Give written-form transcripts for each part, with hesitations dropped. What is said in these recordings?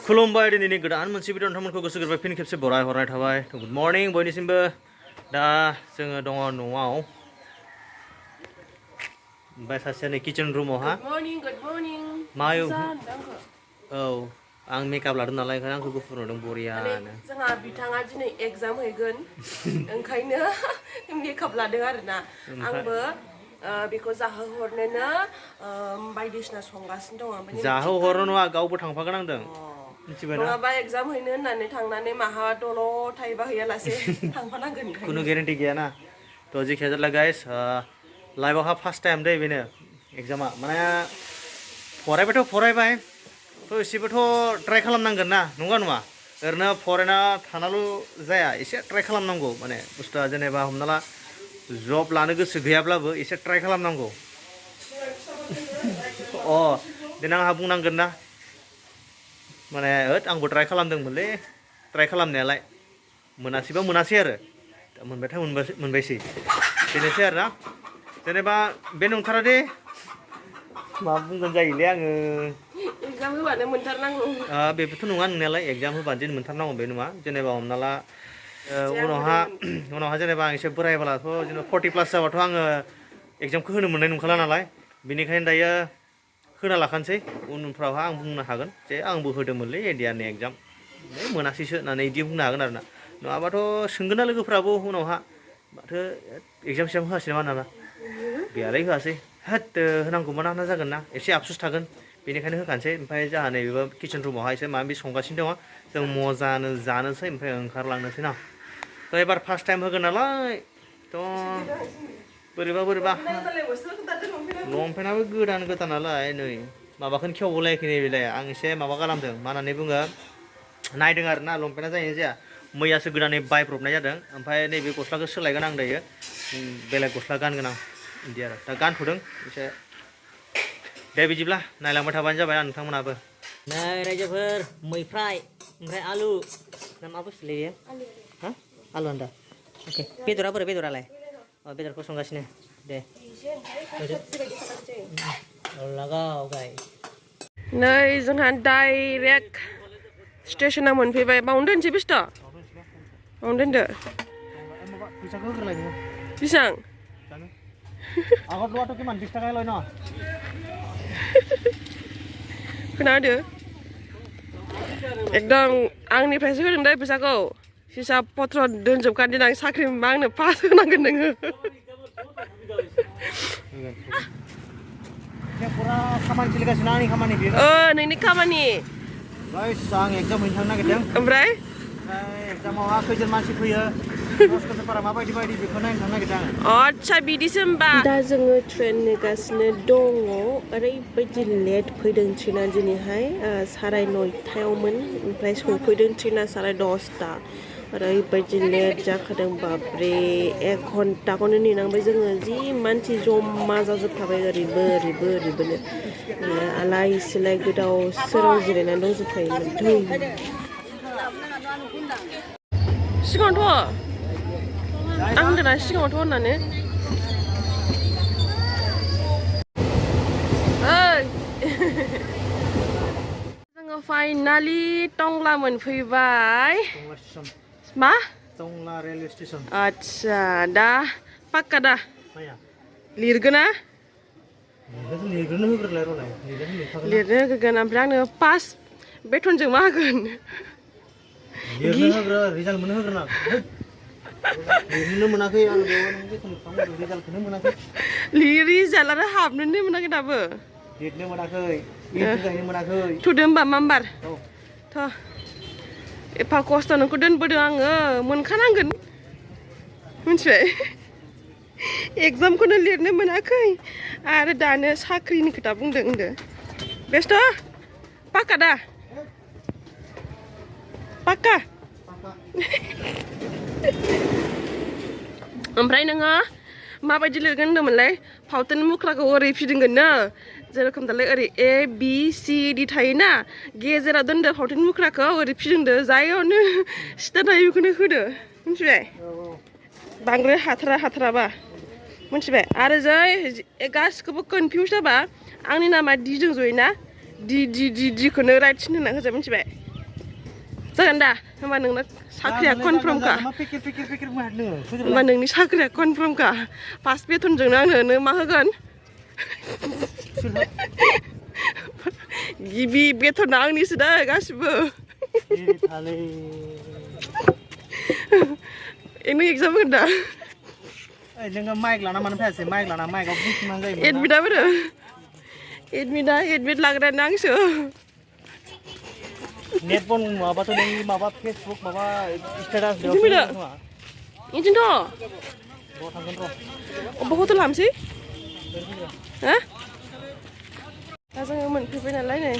खुलुमबाय दिनैनि गोदान मोनसे भिडिअ नोंथांमोनखौ गोसो गोरबोयै फिन खेबसे बराय हरनाय थाबाय गुड मर्निं बयनिसिमबो दा जोङो दङ न'आव ओमफ्राय सासेया नै किचेन रुमावहा गुड मर्निं मायो औ आं मेकआप लादों नालाय ओंखायनो आंखौ गुफुर नुदों बरियानो जोंहा बिथाङा दिनै एग्जाम हैगोन ओंखायनो मेकआप लादों आरोना आंबो बेखौ जाहोहरनोनो बायदिसिना संगासिनो दङ जाहोहरनो नङा गावबो थांफागोन आंदों नङाबा एग्जाम हैनो होननानै थांनानै माहा दल' थायोबा हैयालासे थांफानांगोन खुनु गेरेन्टि गैयाना थ' जेखिया जाला गाइस लाइफआवहा फार्स्ट टाइम दै बेनो एग्जामा माने फरायबायथ' फरायबाय थ' एसेबोथ' ट्राइ खालामनांगोन ना नंगौ नङा ओरैनो फरायना थानाल' जाया एसे ट्राइ खालामनांगौ माने बुस्थुआ जेनेबा हमना ला जब लानो गोसो गैयाब्लाबो एसे ट्राइ खालामनांगौ देनां आंहा बुंनांगोन ना माने आंबो ट्राइ खालामदोंमोनलै ट्राइ खालामनायालाय मोनासैबा मोनासै आरो मोनबाथाय मोनबायसै बेनोसै आरो ना जेनेबा बे नंथारा दे मा बुंगोन जायोलै आङो एग्जाम होबानो मोनथारनांगौ बेबोथ' नङा नंनायालाय एग्जाम होबानो दिन मोनथारनांगौ बे नङा जेनेबा हमना ला उनावहा जेनेबा आं एसे बोरायब्लाथ' जेनेबा 40 प्लास जाबाथ' आङो एग्जामखौ होनो मोननाय नंखाला नालाय बेनिखायनो दायो होना लाखानोसै उनफ्रावहा आं बुंनो हागोन जे आंबो होदोंमोनलै एदियारनि एग्जाम मोनासैसो होननानै बिदि बुंनो हागोन आरोना नङाबाथ' सोंगोन ना लोगोफ्राबो उनावहा माथो एग्जाम होआसै नामा होनना बेयालाय होआसै होनांगौमोन आंना जागोन ना एसे आफसुस थागोन बेनिखायनो होखानोसै ओमफ्राय जोंहा नैबेबो किचेन रुमावहाय एसे माबा माबि संगासिनो दङ जों मजानो जानोसै ओमफ्राय ओंखारलांनोसै ना थ' एबार फार्स्ट टाइम होगोन नालाय थ' बोरैबा लंपेन्टआबो गोदान नालाय नै माबाखौनो खेवगलायाखै नै बेलाय आं एसे माबा खालामदों मा होननानै बुङो नायदों आरो ना लंपेन्टआ जायो जाया मैयासो गोदानै बायब्रबनाय जादों ओमफ्राय नैबे गस्लाखौ सोलायगोन आं दायो बेलेग गस्ला गानगोन आं बिदि आरो दा गानथ'दों एसे दे बिदिब्ला नायलांबाय थाबानो जाबाय ना नोंथांमोनाबो नै रायजोफोर मैफ्राय ओमफ्राय आलु ना मा बुस्थु लैयो हा आलु आन्दा अके बेदरा बोरै बेदरालाय बेदरखौ संगासिनो दे लगाव गाय नै जोंहा डाइरेक्ट स्टेसनाव मोनफैबाय बावनो दोनसै बेस्ट' बावनो दोनदो फैसाखौ होग्रोलाय नोङो बेसेबां आगरल'आथ' किमान 20 थाखाल' न होना होदो एकदम आंनिफ्रायसो होदों दे फैसाखौ हिसाब पत्र दोनजोबखान दिन आं साख्रि मोनबा आंनो पास होनांगोन नोङो नोंनि खामानि आं एग्जाम हैनो थांनो नागिरदों ओमफ्राय एग्जामावहा खैजोन मानसि फैयो माबायदि बेखौ नायनो थांनो नागिरदों आच्छा बिदिसो होमबा दा जोङो ट्रेन नेगासिनो दङ ओरैबायदि लेट फैदों ट्रेना दिनैहाय 9:30आवमोन ओमफ्राय सफैदों ट्रेना 10:30 ओरैबायदि लेट जाखादों बाब्रे 1 घन्टाखौनो नेनांबाय जोङो जि मानसि जमा जाजोबखाबाय ओरैबोनो आलाय सिलाय गोदाव सोराव जिरायनानै दंजोबखायोमोन सिगाङावथ' आं होनदोंना सिगाङावथ' होननानै जोङो फाइनालि टंला मोनफैबाय मा टंला रेलवे स्टेसन आच्छा दा पाक्का दा लिरगोन ना लिरनो होगोन ओमफ्राय आंनो पास बेथनजों मा होगोन रिजाल्ट मोननो होग्रोना लिरनो मोनाखै आं रिजाल्टखौनो मोनाखै रिजाल्टआनो हाबनोनो मोनाखै दाबो लिरनो मोनाखै जाहैनो मोनाखै थुदो होमबा माम्बार थ' एफा खस्थ' नोंखौ दोनबोदों आङो मोनखानांगोन मिथिबाय एग्जामखौनो लिरनो मोनाखै आरो दानो साख्रिनि खोथा बुंदों होनदो बेस्ट' पाक्का दा पाक्का ओमफ्राय नोङो माबायदि लिरगोन होनदोंमोनलाय फावथेन मुख्राखौ ओरै फिदिंगोननो जेरखम दालाय ओरै ABCD थायोना गेजेराव दोनदो फावथेन मुख्राखौ ओरै फिदिंदो जायावनो सिदा थायो बेखौनो होदो मिथिबाय बांद्राय हाथाराबा मिथिबाय आरो जै गासिखौबो कनफिउस जाबा आंनि नामा डिजों जयो ना डिखौनो राइट सिन होना होजा मिथिबाय जागोन दा होमबा नोंना साख्रिया कनफार्म का होमबा नोंनि साख्रिया कनफार्म का फार्स्ट बेथनजोंनो आंनो नों मा होगोन गिबि बेथना आंनिसो दा गासिबो नों एग्जाम होगोन दा जोङो माइक लाना मानो फैयासै माइक लाना माइकआव बुंथिनांगौ जायोमोन एडमिटआ बोरो एडमिट लाग्रायानो आंसो नेट बन माबाथ' नों माबा फेसबुक माबा स्टेटास इदिनोथ' थांगोन र' अबेखौथ' लामसै हा दा जोङो मोनफैबाय नालाय नै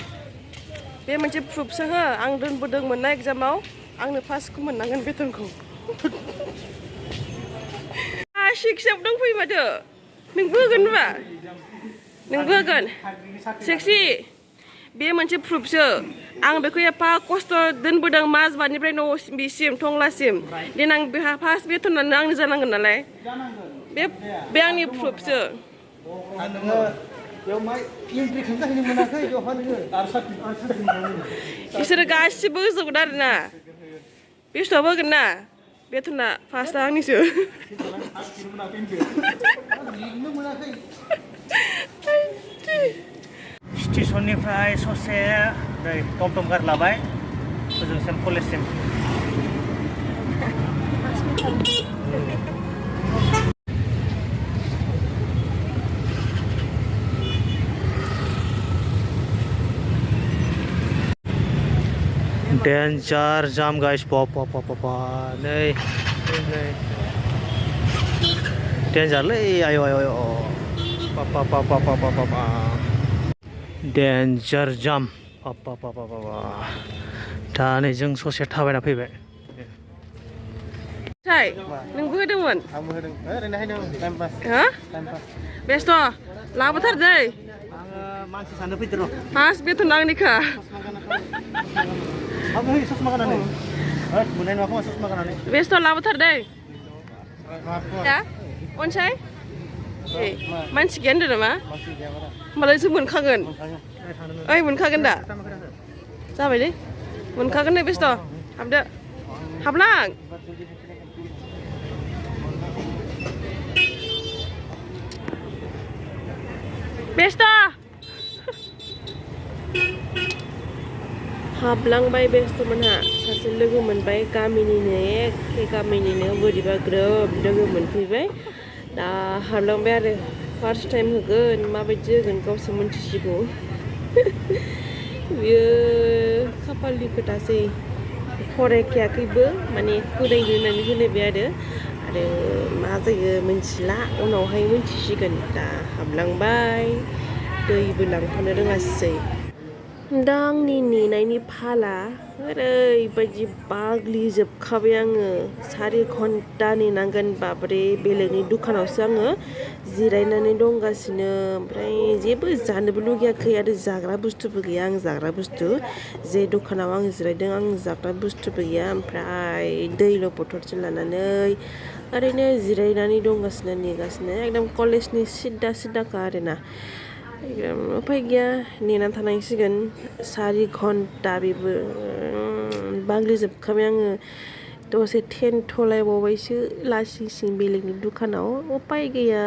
बे मोनसे प्रुफसो हो आं दोनबोदोंमोन ना एग्जामाव आंनो फार्स्टखौ मोननांगोन बेथनखौ सिक्सआव दंफैयो माथो नोंबो होगोन होनबा नोंबो होगोन सेक्सि बे मोनसे प्रुफसो आं बेखौ एफा खस्थ' दोनबोदों माजबानिफ्राय न' बिसिम टंलासिम देनां बेहा फार्स्ट बेथनानो आंनो जानांगोन नालाय बे आंनि प्रुफसो बिसोरो गासिबो होजोबगोन आरोना बेस्ट'आबो होगोन ना बेथना फार्स्टआ आंनिसो स्टेसननिफ्राय ससे नै टमटम गारि लाबाय ओजोंसिम कलेजसिम डेन्जार जाम गाइस नै डेन्जारलै आय' डेन्जार जाम दा नै जों ससे थाबायना फैबाय नोंबो होदोंमोन आंबो होदों ओरैनो टाइम पास बेस्थ' लाबोथार दै आङो मानसि सानो फैदो र' फार्स्ट बेथन आंनिखा ससमा गाननानै मोननाय नङा खोमा ससमा गाननानै बेस्थ' लाबोथार दै दा अनसाय मानसि गैया होनदों नामा होमबालाय जों मोनखागोन ओइ मोनखागोन दा जाबाय दे मोनखागोन दे बेस्थ' हाबदो हाबलां बेस्थ' हाबलांबाय बेस्थ' मोनहा सासे लोगो मोनबाय गामिनिनो एखे गामिनिनो बोरैबा ग्रोब लोगो मोनफैबाय दा हाबलांबाय आरो फार्स्ट टाइम होगोन माबायदि होगोन गावसो मिन्थिसिगौ बियो खाफालनि खोथासै फरायखायाखैबो माने फरायनो होननानै होलायबाय आरो मा जायो मिन्थिला उनावहाय मिन्थिसिगोन दा हाबलांबाय दैबो लांफानो रोङासै दा आंनि नेनायनि फाला ओरैबायदि बाग्लिजोबखाबाय आङो 4 घन्टा नेनांगोन बाब्रे बेलेगनि दखानावसो आङो जिरायनानै दंगासिनो ओमफ्राय जेबो जानोबो लुगैयाखै आरो जाग्रा बुस्थुबो गैया आं जाग्रा बुस्थु जे दखानाव आं जिरायदों आं जाग्रा बुस्थुबो गैया ओमफ्राय दैल' बथलसो लानानै ओरैनो जिरायनानै दंगासिनो नेगासिनो एकदम कलेजनि सिदाखा आरोना उफाय गैया नेनानै थानांसिगोन 4 घन्टा बेबो बाग्लिजोबखाबाय आङो दसे थेनथ'लायबावबायसो लासिंसिं बेलेगनि दुखानाव उफाय गैया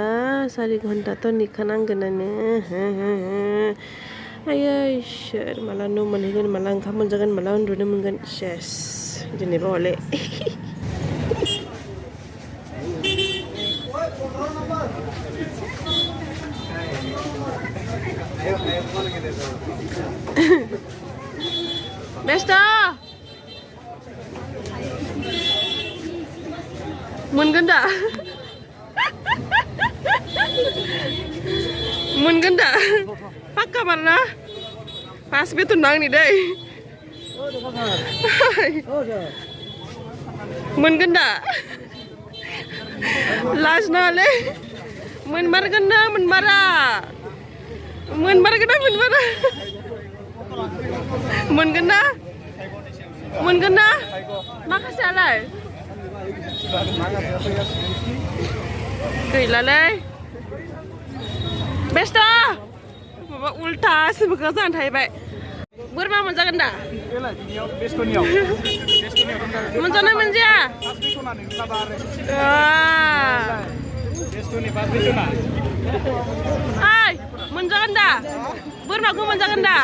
4 घन्टाथ' नेखानांगोनानो आयै इसोर माला न' मोनहैगोन माला ओंखाम मोनजागोन माला उन्दुनो मोनगोन सेस दिनैबा हले बेस्थ' मोनगोन दा मोनगोन दा पाक्का बारना फार्स्ट बेथन आंनि दै मोनगोन दा लाज नाङालै मोनमारगोन ना मोनमारा मोनमारगोन ना मोनमारा मोनगोन ना माखासेयालाय गैलालै बेस्थ' माबा उल्थासो मोखां जानानै थाहैबाय बोरमा मोनजागोन दा बेलाय बिनियाव बेस्ट'नियाव मोनजाना मोनजाया पास बेसनानै ओंखारबा आरो आ बेस्ट'नि पास बेसना ओइ मोनजागोन दा बोरमाखौ मोनजागोन दा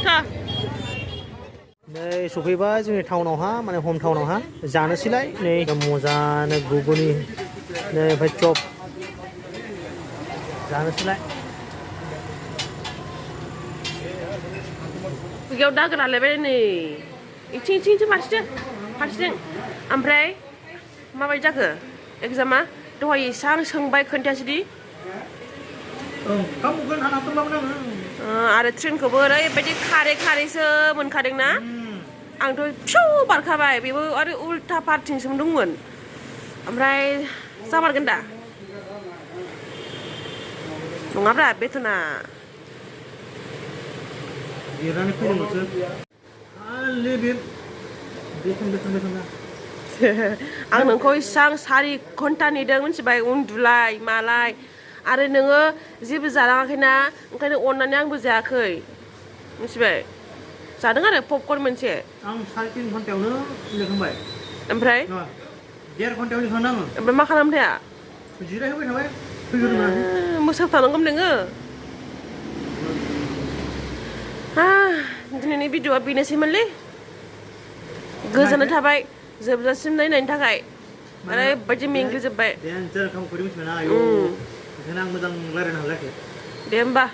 था नै सफैबाय जोंनि टाउनावहा माने हम टाउनावहा जानोसैलाय नै मोजांनो गुगुनि नै ओमफ्राय चप जानोसैलाय बेयाव दागो लालायबाय नै इथिं फारसेथिं ओमफ्राय माबायदि जाखो एग्जामा दहाय एसे आं सोंबाय खोन्थायासैदि आरो ट्रेनखौबो ओरैबायदि खारैसो मोनखादोंना आंथ' फिउ बारखाबाय बेबो आरो उल्था पारथिंसो दंमोन ओमफ्राय जामारगोन दा नङाब्रा बेथना लिरनानै फैदोंल'सो बेथन आं नोंखौ इसां 4 घन्टा नेदों मिथिबाय उन्दुलाय मालाय आरो नोङो जेबो जालाङाखैना ओंखायनो अननानै आंबो जायाखै मिथिबाय जादों आरो पपकर्न मोनसे आं 3.5 घन्टायावनो लिरखांबाय ओमफ्राय 1.5 घन्टायाव लिरखांदों आङो ओमफ्राय मा खालामथाया जिरायहोबाय थाबाय फैग्रोनानै मोसाबथानांगौमोन नोङो दिनैनि भिडिअआ बेनोसैमोनलै गोजोननाय थाबाय जोबजासिम नायनायनि थाखाय ओरैबायदि मेंग्लिजोब्बाय ओंखायनो आं मोजां रायज्लायनो हालायाखै दे होमबा